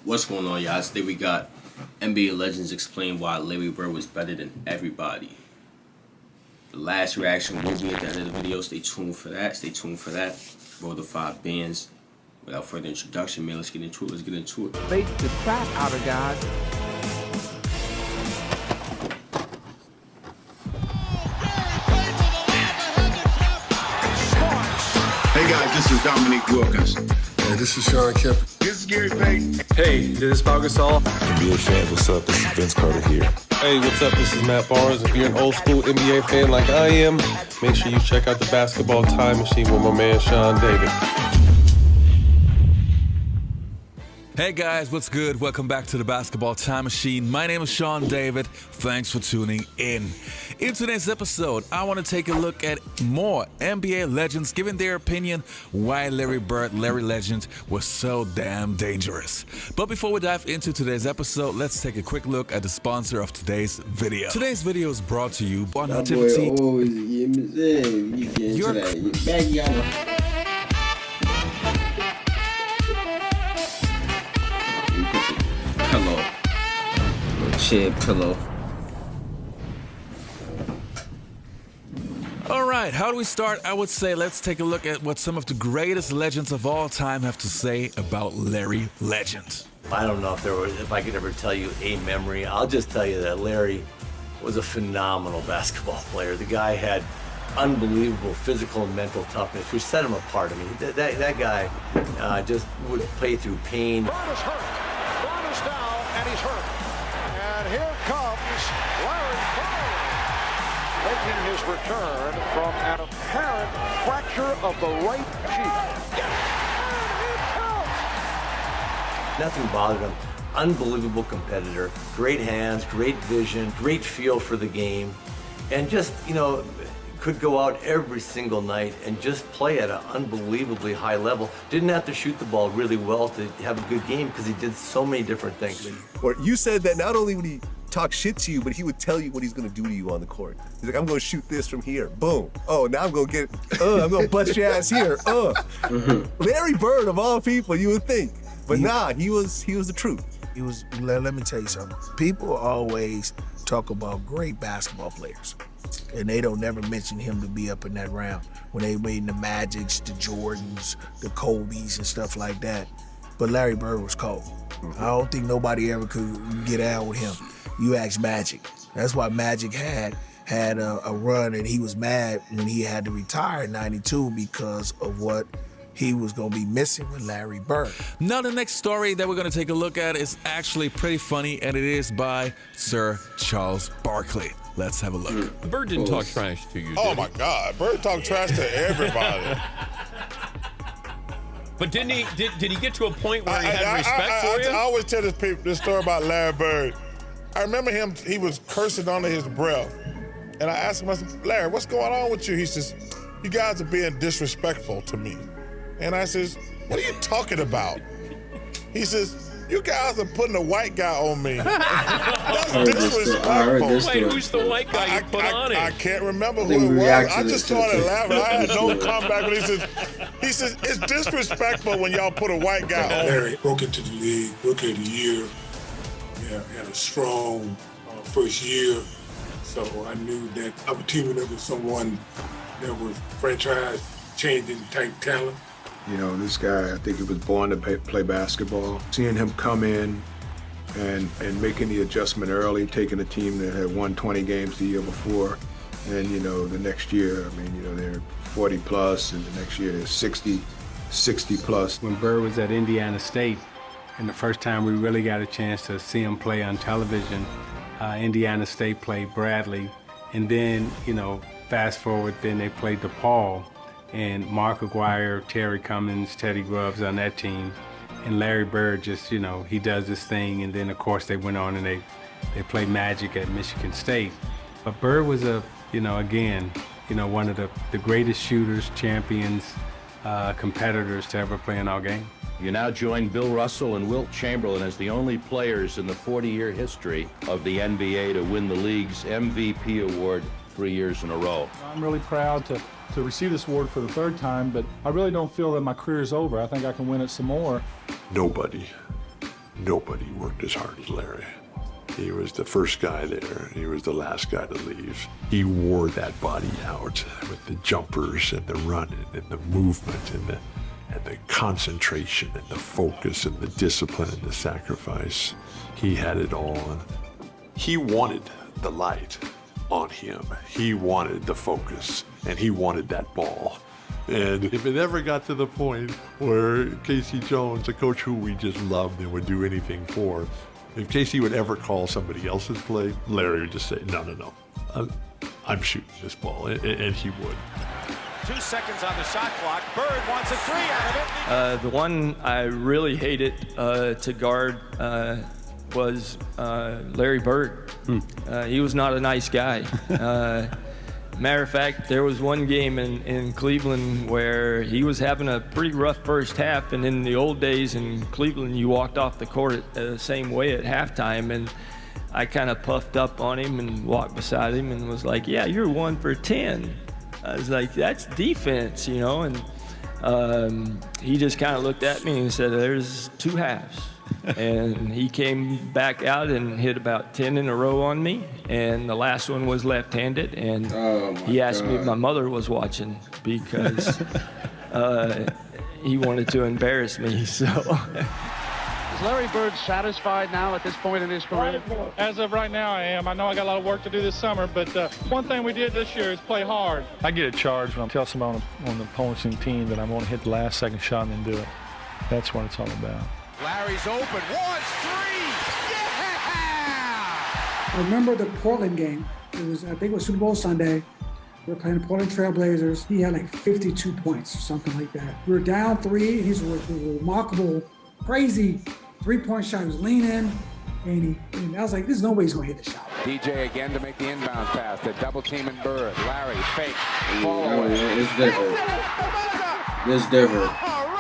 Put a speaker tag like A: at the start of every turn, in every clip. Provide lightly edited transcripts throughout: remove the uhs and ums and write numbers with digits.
A: What's going on, y'all? Today we got NBA legends explain why Larry Bird was better than everybody. The last reaction will be at the end of the video. Stay tuned for that. Roll the 5 bands. Without further introduction, man, let's get into it.
B: Bait the crap out of guys.
C: Hey guys, this is Dominique Wilkins.
D: Hey, this is Sean Kemp.
C: This is Gary Payton.
E: Hey, this is Pau Gasol.
F: NBA fans, what's up? This is Vince Carter here.
E: Hey, what's up? This is Matt Barnes. If you're an old school NBA fan like I am, make sure you check out the Basketball Time Machine with my man Sean David.
G: Hey guys, what's good? Welcome back to the Basketball Time Machine. My name is Sean David. Thanks for tuning in. In today's episode, I want to take a look at more NBA legends giving their opinion why Larry Bird, Larry Legend, was so damn dangerous. But before we dive into today's episode, let's take a quick look at the sponsor of today's video. Today's video is brought to you by Nativity.
A: Pillow.
G: All right, how do we start? I would say let's take a look at what some of the greatest legends of all time have to say about Larry Legend.
H: I don't know if I could ever tell you a memory. I'll just tell you that Larry was a phenomenal basketball player. The guy had unbelievable physical and mental toughness, which set him apart. I mean, that guy just would play through pain.
I: Brown is hurt. Brown is down, and he's hurt. And here comes Larry Bird, making his return from an apparent fracture of the right cheek.
H: Nothing bothered him. Unbelievable competitor, great hands, great vision, great feel for the game, and just, could go out every single night and just play at an unbelievably high level. Didn't have to shoot the ball really well to have a good game because he did so many different things.
J: Or you said that not only would he talk shit to you, but he would tell you what he's gonna do to you on the court. He's like, I'm gonna shoot this from here. Boom. Oh, now I'm gonna bust your ass here. Larry Bird, of all people, you would think. But nah, he was the truth.
B: Let me tell you something. People always talk about great basketball players, and they don't never mention him to be up in that round. When they made the Magics, the Jordans, the Kobes, and stuff like that. But Larry Bird was cold. I don't think nobody ever could get out with him. You ask Magic. That's why Magic had a run, and he was mad when he had to retire in '92 because of what he was going to be missing with Larry Bird.
G: Now the next story that we're going to take a look at is actually pretty funny, and it is by Sir Charles Barkley. Let's have a look.
K: Bird didn't talk trash to you,
D: Oh my God, Bird talked trash to everybody.
K: But didn't he? Did he get to a point where he had respect for you?
D: I always tell this story about Larry Bird. I remember him, he was cursing under his breath. And I asked him, I said, Larry, what's going on with you? He says, you guys are being disrespectful to me. And I says, what are you talking about? He says, you guys are putting a white guy on me. That's disrespectful.
K: Wait, who's the white guy you put on him?
D: I can't remember who it was. I just started laughing. I had no comeback when he says, it's disrespectful when y'all put a white guy on me.
L: Larry broke into the league, Rookie of the Year. Yeah, had a strong first year. So I knew that I was teaming up with someone that was franchise changing type talent.
M: You know, this guy, I think he was born to play basketball. Seeing him come in and making the adjustment early, taking a team that had won 20 games the year before, and, the next year, they're 40 plus, and the next year they're 60 plus.
N: When Bird was at Indiana State, and the first time we really got a chance to see him play on television, Indiana State played Bradley, and then, fast forward, then they played DePaul, and Mark Aguirre, Terry Cummings, Teddy Grubbs on that team, and Larry Bird just, he does this thing, and then of course they went on and they played Magic at Michigan State. But Bird was again, one of the greatest shooters, champions, competitors to ever play in our game.
O: You now join Bill Russell and Wilt Chamberlain as the only players in the 40-year history of the NBA to win the league's MVP award 3 years in a row.
P: I'm really proud to receive this award for the third time, but I really don't feel that my career is over. I think I can win it some more.
M: Nobody
Q: nobody worked as hard as Larry. He was the first guy there. He was the last guy to leave. He wore that body out with the jumpers and the running and the movement and the concentration and the focus and the discipline and the sacrifice. He had it all. He wanted the light on him. He wanted the focus, and he wanted that ball. And if it ever got to the point where Casey Jones, a coach who we just loved and would do anything for, if Casey would ever call somebody else's play, Larry would just say, no, I'm shooting this ball, and he would.
I: 2 seconds on the shot clock. Bird wants a 3 out of it.
R: The one I really hated to guard was Larry Bird. He was not a nice guy. Matter of fact, there was one game in Cleveland where he was having a pretty rough first half, and in the old days in Cleveland, you walked off the court the same way at halftime, and I kind of puffed up on him and walked beside him and was like, yeah, you're 1 for 10. I was like, that's defense, you know, and he just kind of looked at me and said, there's 2 halves. And he came back out and hit about 10 in a row on me, and the last one was left-handed, and he asked me if my mother was watching because he wanted to embarrass me, so.
S: Is Larry Bird satisfied now at this point in his career?
P: As of right now, I am. I know I got a lot of work to do this summer, but one thing we did this year is play hard. I get a charge when I tell somebody on the opposing team that I'm going to hit the last second shot and then do it. That's what it's all about.
I: Larry's open. Wants 3. Yeah!
T: I remember the Portland game. I think it was Super Bowl Sunday. We were playing the Portland Trail Blazers. He had like 52 points or something like that. We were down 3, and he's a remarkable, crazy 3-point shot. He was leaning, and I was like, there's no way he's going to hit the shot.
I: DJ again to make the inbound pass. The double team and Bird. Larry, fake. Fall away.
A: It's different. It's different.
I: All right.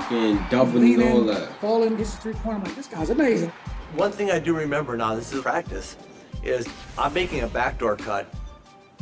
A: And doubling all that.
T: Falling, gets a 3-point. I'm like, this guy's amazing.
H: One thing I do remember now, this is practice, is I'm making a backdoor cut,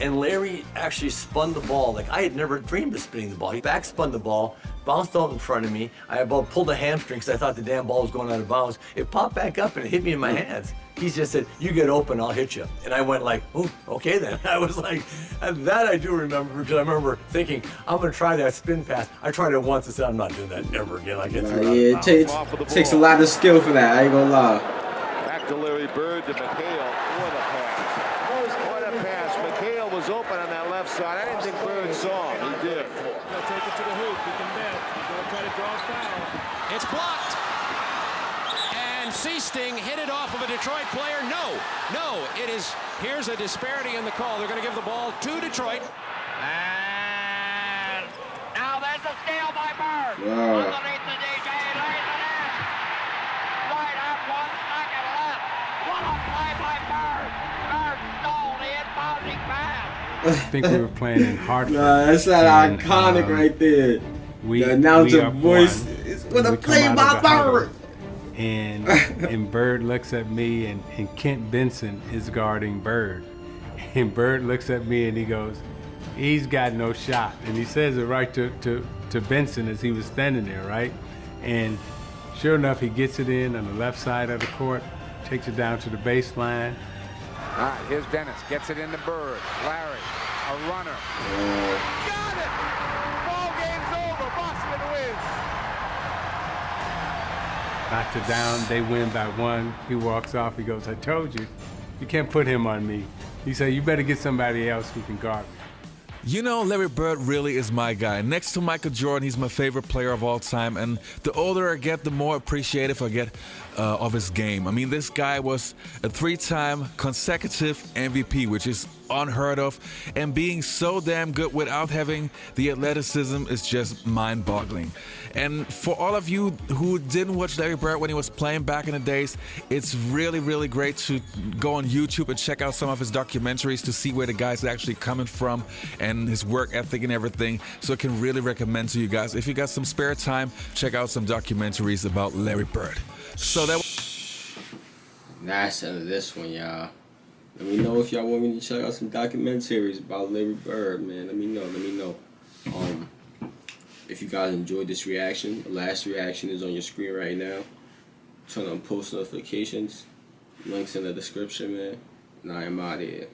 H: and Larry actually spun the ball. Like, I had never dreamed of spinning the ball. He back spun the ball, bounced out in front of me. I about pulled a hamstring because I thought the damn ball was going out of bounds. It popped back up and it hit me in my hands. He just said, you get open, I'll hit you. And I went like, oh, okay then. I was like, and that I do remember because I remember thinking, I'm going to try that spin pass. I tried it once and said, I'm not doing that ever again. I get through
A: it takes a lot of skill for that. I ain't going to lie.
I: Back to Larry Bird to McHale. What a pass. What a pass. McHale was open on that left side. I didn't think Bird saw him. He did.
K: He'll take it to the hoop. He can bet. He's going to try to draw a foul. It's blocked. And Seasting hit it off of a Detroit player. No, it is. Here's a disparity in the call. They're going to give the ball to Detroit. And now there's a steal by Bird. Underneath the DJ, lays it in. Right up 1 second left. What a play by Bird. Bird stole the inbounding pass.
N: I think we were playing in Hartford.
A: That's that iconic right there. The announcer voice is what a play by Bird.
N: And Bird looks at me, and Kent Benson is guarding Bird. And Bird looks at me and he goes, he's got no shot. And he says it right to Benson as he was standing there, right? And sure enough, he gets it in on the left side of the court, takes it down to the baseline.
I: All right, here's Dennis. Gets it into Bird. Larry, a runner. Got it! Ball game's over. Boston wins.
N: Knocked it down. They win by 1. He walks off. He goes, I told you, you can't put him on me. He said, you better get somebody else who can guard me.
G: You know, Larry Bird really is my guy. Next to Michael Jordan, he's my favorite player of all time. And the older I get, the more appreciative I get of his game. I mean, this guy was a 3-time consecutive MVP, which is unheard of. And being so damn good without having the athleticism is just mind-boggling. And for all of you who didn't watch Larry Bird when he was playing back in the days, it's really, really great to go on YouTube and check out some of his documentaries to see where the guy's actually coming from and his work ethic and everything. So I can really recommend to you guys, if you got some spare time, check out some documentaries about Larry Bird. So
A: that's the end of this one, y'all. Let me know if y'all want me to check out some documentaries about Larry Bird, man. Let me know. If you guys enjoyed this reaction, the last reaction is on your screen right now. Turn on post notifications. Links in the description, man. And I am out of here.